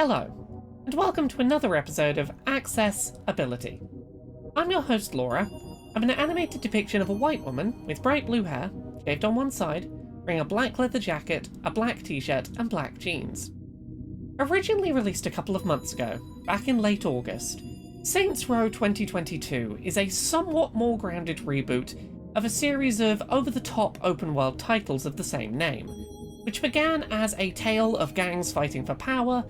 Hello, and welcome to another episode of Accessibility. I'm your host Laura. I'm an animated depiction of a white woman with bright blue hair, shaved on one side, wearing a black leather jacket, a black t-shirt, and black jeans. Originally released a couple of months ago, back in late August, Saints Row 2022 is a somewhat more grounded reboot of a series of over-the-top open-world titles of the same name, which began as a tale of gangs fighting for power,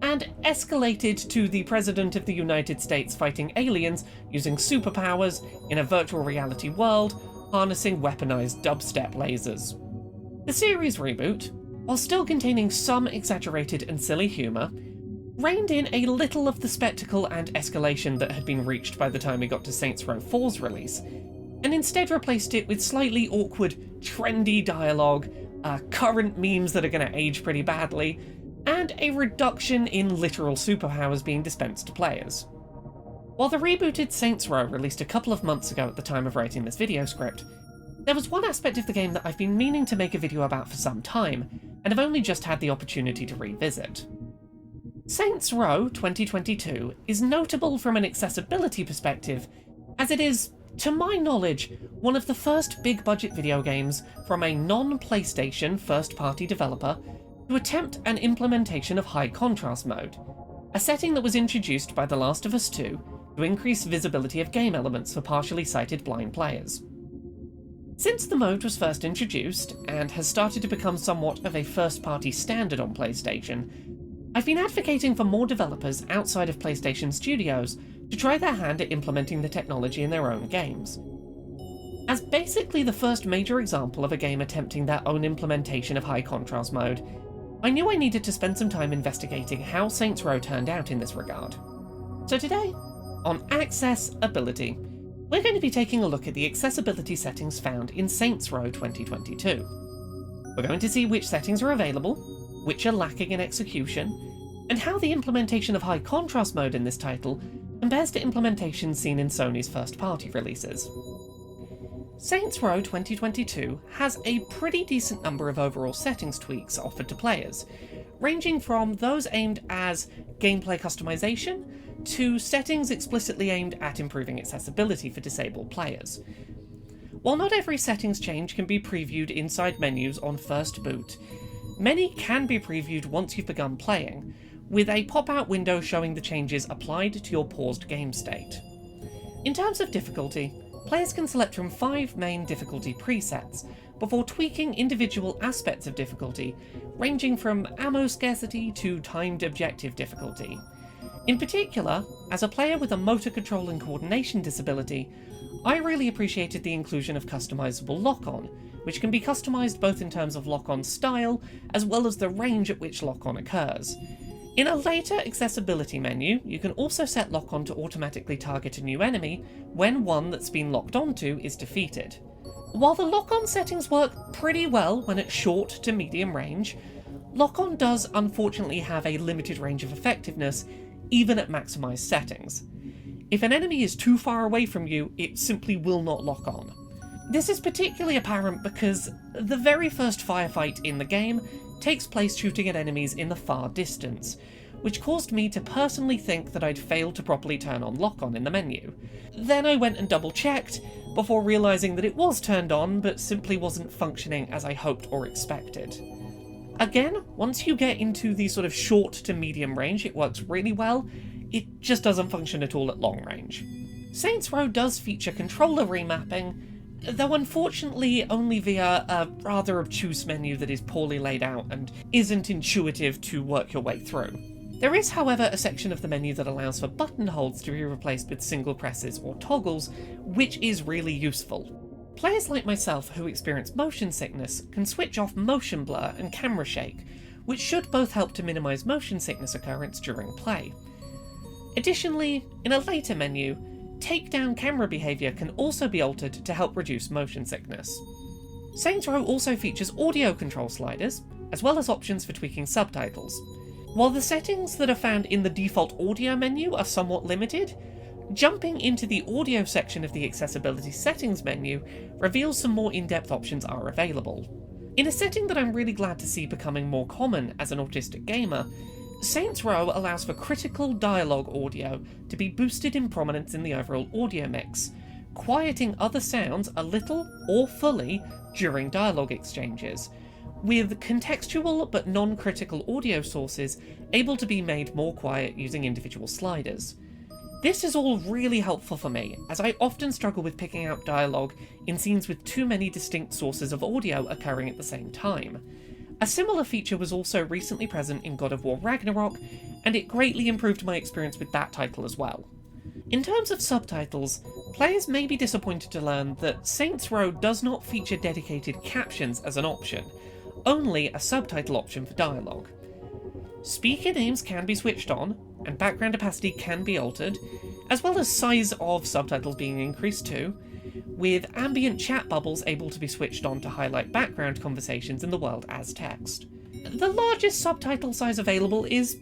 and escalated to the President of the United States fighting aliens using superpowers in a virtual reality world, harnessing weaponized dubstep lasers. The series reboot, while still containing some exaggerated and silly humour, reined in a little of the spectacle and escalation that had been reached by the time we got to Saints Row 4's release, and instead replaced it with slightly awkward, trendy dialogue, current memes that are going to age pretty badly, and a reduction in literal superpowers being dispensed to players. While the rebooted Saints Row released a couple of months ago at the time of writing this video script, there was one aspect of the game that I've been meaning to make a video about for some time, and have only just had the opportunity to revisit. Saints Row 2022 is notable from an accessibility perspective, as it is, to my knowledge, one of the first big-budget video games from a non-PlayStation first-party developer to attempt an implementation of high contrast mode, a setting that was introduced by The Last of Us 2 to increase visibility of game elements for partially sighted blind players. Since the mode was first introduced, and has started to become somewhat of a first-party standard on PlayStation, I've been advocating for more developers outside of PlayStation Studios to try their hand at implementing the technology in their own games. As basically the first major example of a game attempting their own implementation of high contrast mode, I knew I needed to spend some time investigating how Saints Row turned out in this regard. So today, on Accessibility, we're going to be taking a look at the accessibility settings found in Saints Row 2022. We're going to see which settings are available, which are lacking in execution, and how the implementation of high contrast mode in this title compares to implementations seen in Sony's first-party releases. Saints Row 2022 has a pretty decent number of overall settings tweaks offered to players, ranging from those aimed as gameplay customization to settings explicitly aimed at improving accessibility for disabled players. While not every settings change can be previewed inside menus on first boot, many can be previewed once you've begun playing, with a pop-out window showing the changes applied to your paused game state. In terms of difficulty, players can select from 5 main difficulty presets, before tweaking individual aspects of difficulty, ranging from ammo scarcity to timed objective difficulty. In particular, as a player with a motor control and coordination disability, I really appreciated the inclusion of Customizable Lock-On, which can be customized both in terms of lock-on style, as well as the range at which lock-on occurs. In a later accessibility menu, you can also set lock-on to automatically target a new enemy when one that's been locked onto is defeated. While the lock-on settings work pretty well when at short to medium range, lock-on does unfortunately have a limited range of effectiveness, even at maximized settings. If an enemy is too far away from you, it simply will not lock on. This is particularly apparent because the very first firefight in the game takes place shooting at enemies in the far distance, which caused me to personally think that I'd failed to properly turn on lock-on in the menu. Then I went and double-checked, before realising that it was turned on, but simply wasn't functioning as I hoped or expected. Again, once you get into the sort of short to medium range, it works really well. It just doesn't function at all at long range. Saints Row does feature controller remapping, though unfortunately only via a rather obtuse menu that is poorly laid out and isn't intuitive to work your way through. There is, however, a section of the menu that allows for button holds to be replaced with single presses or toggles, which is really useful. Players like myself who experience motion sickness can switch off motion blur and camera shake, which should both help to minimise motion sickness occurrence during play. Additionally, in a later menu, takedown camera behaviour can also be altered to help reduce motion sickness. Saints Row also features audio control sliders, as well as options for tweaking subtitles. While the settings that are found in the default audio menu are somewhat limited, jumping into the audio section of the accessibility settings menu reveals some more in-depth options are available. In a setting that I'm really glad to see becoming more common as an autistic gamer, Saints Row allows for critical dialogue audio to be boosted in prominence in the overall audio mix, quieting other sounds a little or fully during dialogue exchanges, with contextual but non-critical audio sources able to be made more quiet using individual sliders. This is all really helpful for me, as I often struggle with picking out dialogue in scenes with too many distinct sources of audio occurring at the same time. A similar feature was also recently present in God of War Ragnarok, and it greatly improved my experience with that title as well. In terms of subtitles, players may be disappointed to learn that Saints Row does not feature dedicated captions as an option, only a subtitle option for dialogue. Speaker names can be switched on, and background opacity can be altered, as well as size of subtitles being increased too, with ambient chat bubbles able to be switched on to highlight background conversations in the world as text. The largest subtitle size available is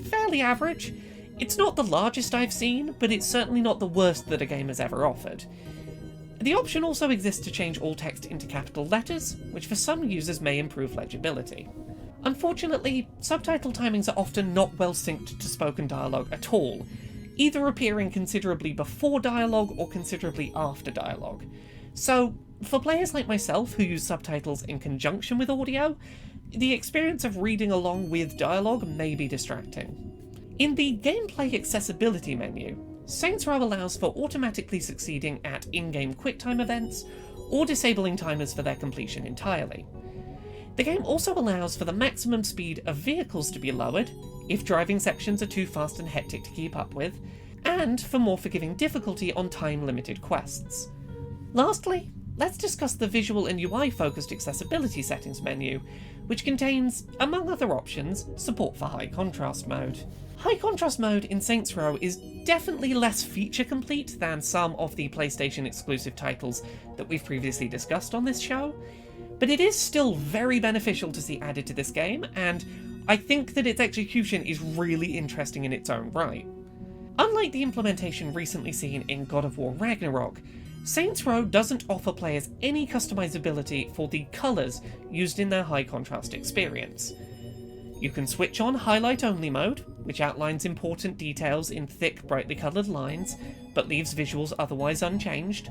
fairly average. It's not the largest I've seen, but it's certainly not the worst that a game has ever offered. The option also exists to change all text into capital letters, which for some users may improve legibility. Unfortunately, subtitle timings are often not well synced to spoken dialogue at all, either appearing considerably before dialogue or considerably after dialogue. So, for players like myself who use subtitles in conjunction with audio, the experience of reading along with dialogue may be distracting. In the gameplay accessibility menu, Saints Row allows for automatically succeeding at in-game QuickTime events, or disabling timers for their completion entirely. The game also allows for the maximum speed of vehicles to be lowered, if driving sections are too fast and hectic to keep up with, and for more forgiving difficulty on time-limited quests. Lastly, let's discuss the visual and UI-focused accessibility settings menu, which contains, among other options, support for high contrast mode. High contrast mode in Saints Row is definitely less feature-complete than some of the PlayStation exclusive titles that we've previously discussed on this show, but it is still very beneficial to see added to this game, and I think that its execution is really interesting in its own right. Unlike the implementation recently seen in God of War Ragnarok, Saints Row doesn't offer players any customizability for the colours used in their high contrast experience. You can switch on Highlight Only mode, which outlines important details in thick, brightly coloured lines, but leaves visuals otherwise unchanged,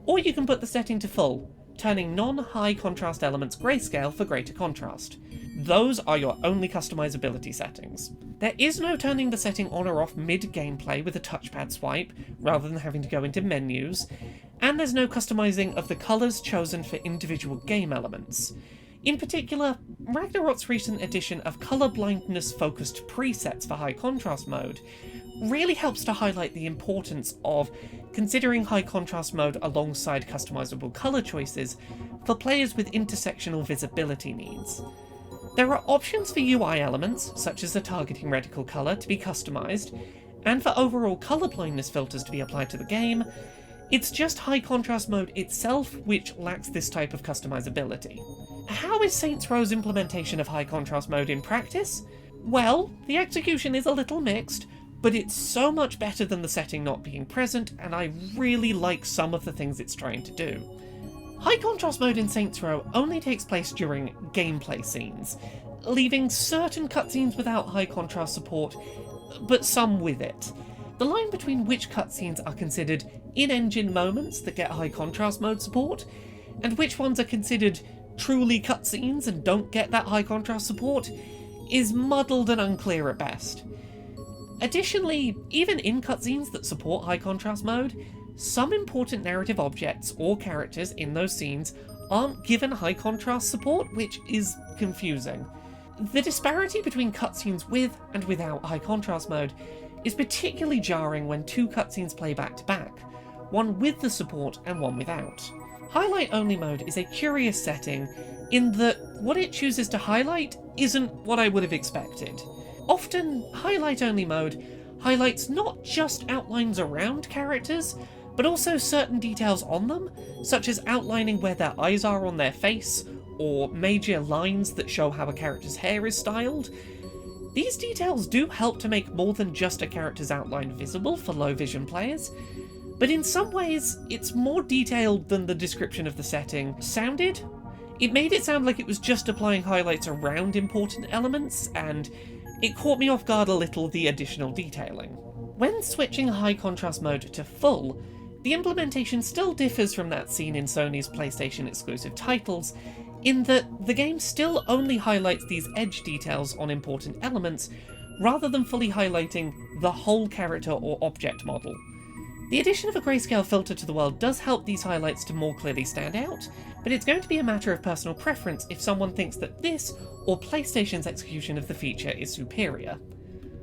or you can put the setting to full, turning non-high contrast elements grayscale for greater contrast. Those are your only customizability settings. There is no turning the setting on or off mid-gameplay with a touchpad swipe, rather than having to go into menus, and there's no customizing of the colours chosen for individual game elements. In particular, Ragnarok's recent addition of colour blindness-focused presets for high contrast mode really helps to highlight the importance of considering high contrast mode alongside customizable colour choices for players with intersectional visibility needs. There are options for UI elements, such as the targeting reticle colour, to be customised, and for overall colour blindness filters to be applied to the game. It's just high contrast mode itself which lacks this type of customizability. How is Saints Row's implementation of high contrast mode in practice? Well, the execution is a little mixed, but it's so much better than the setting not being present, and I really like some of the things it's trying to do. High contrast mode in Saints Row only takes place during gameplay scenes, leaving certain cutscenes without high contrast support, but some with it. The line between which cutscenes are considered in-engine moments that get high contrast mode support, and which ones are considered truly cutscenes and don't get that high contrast support, is muddled and unclear at best. Additionally, even in cutscenes that support high contrast mode, some important narrative objects or characters in those scenes aren't given high contrast support, which is confusing. The disparity between cutscenes with and without high contrast mode is particularly jarring when two cutscenes play back to back, one with the support and one without. Highlight Only mode is a curious setting in that what it chooses to highlight isn't what I would have expected. Often, Highlight Only mode highlights not just outlines around characters, but also certain details on them, such as outlining where their eyes are on their face, or major lines that show how a character's hair is styled. These details do help to make more than just a character's outline visible for low vision players, but in some ways, it's more detailed than the description of the setting sounded. It made it sound like it was just applying highlights around important elements, and it caught me off guard a little, the additional detailing. When switching high contrast mode to full, the implementation still differs from that seen in Sony's PlayStation exclusive titles, in that the game still only highlights these edge details on important elements, rather than fully highlighting the whole character or object model. The addition of a grayscale filter to the world does help these highlights to more clearly stand out, but it's going to be a matter of personal preference if someone thinks that this or PlayStation's execution of the feature is superior.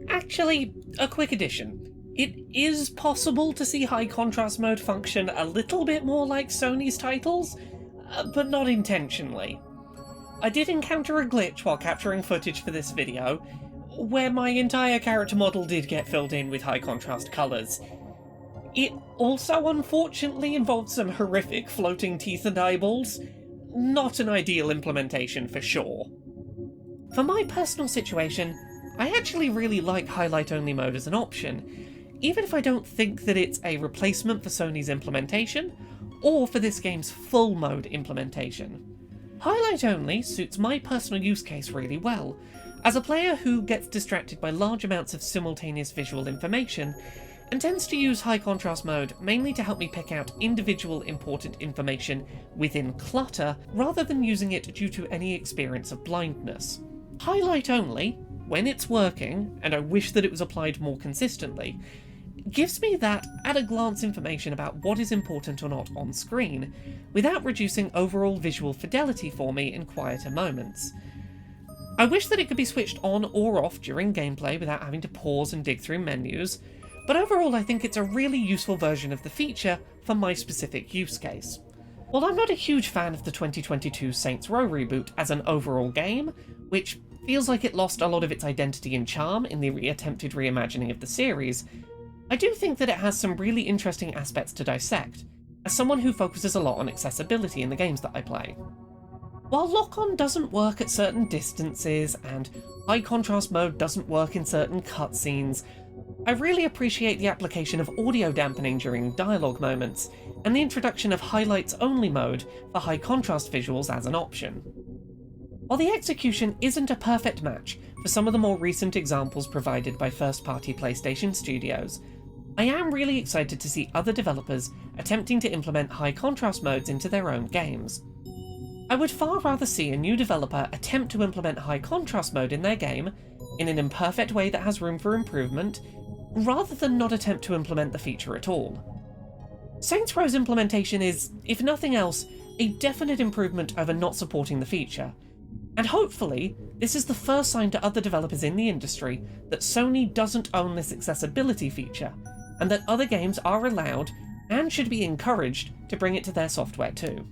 Actually, a quick addition. It is possible to see high contrast mode function a little bit more like Sony's titles, but not intentionally. I did encounter a glitch while capturing footage for this video, where my entire character model did get filled in with high contrast colours. It also unfortunately involved some horrific floating teeth and eyeballs. Not an ideal implementation for sure. For my personal situation, I actually really like highlight-only mode as an option, even if I don't think that it's a replacement for Sony's implementation, or for this game's full mode implementation. Highlight only suits my personal use case really well. As a player who gets distracted by large amounts of simultaneous visual information, and tends to use high contrast mode mainly to help me pick out individual important information within clutter, rather than using it due to any experience of blindness. Highlight only, when it's working, and I wish that it was applied more consistently, gives me that at-a-glance information about what is important or not on screen, without reducing overall visual fidelity for me in quieter moments. I wish that it could be switched on or off during gameplay without having to pause and dig through menus, but overall I think it's a really useful version of the feature for my specific use case. While I'm not a huge fan of the 2022 Saints Row reboot as an overall game, which feels like it lost a lot of its identity and charm in the attempted reimagining of the series, I do think that it has some really interesting aspects to dissect, as someone who focuses a lot on accessibility in the games that I play. While Lock-On doesn't work at certain distances, and high contrast mode doesn't work in certain cutscenes, I really appreciate the application of audio dampening during dialogue moments, and the introduction of highlights-only mode for high contrast visuals as an option. While the execution isn't a perfect match for some of the more recent examples provided by first-party PlayStation studios, I am really excited to see other developers attempting to implement high contrast modes into their own games. I would far rather see a new developer attempt to implement high contrast mode in their game, in an imperfect way that has room for improvement, rather than not attempt to implement the feature at all. Saints Row's implementation is, if nothing else, a definite improvement over not supporting the feature, and hopefully this is the first sign to other developers in the industry that Sony doesn't own this accessibility feature, and that other games are allowed, and should be encouraged, to bring it to their software too.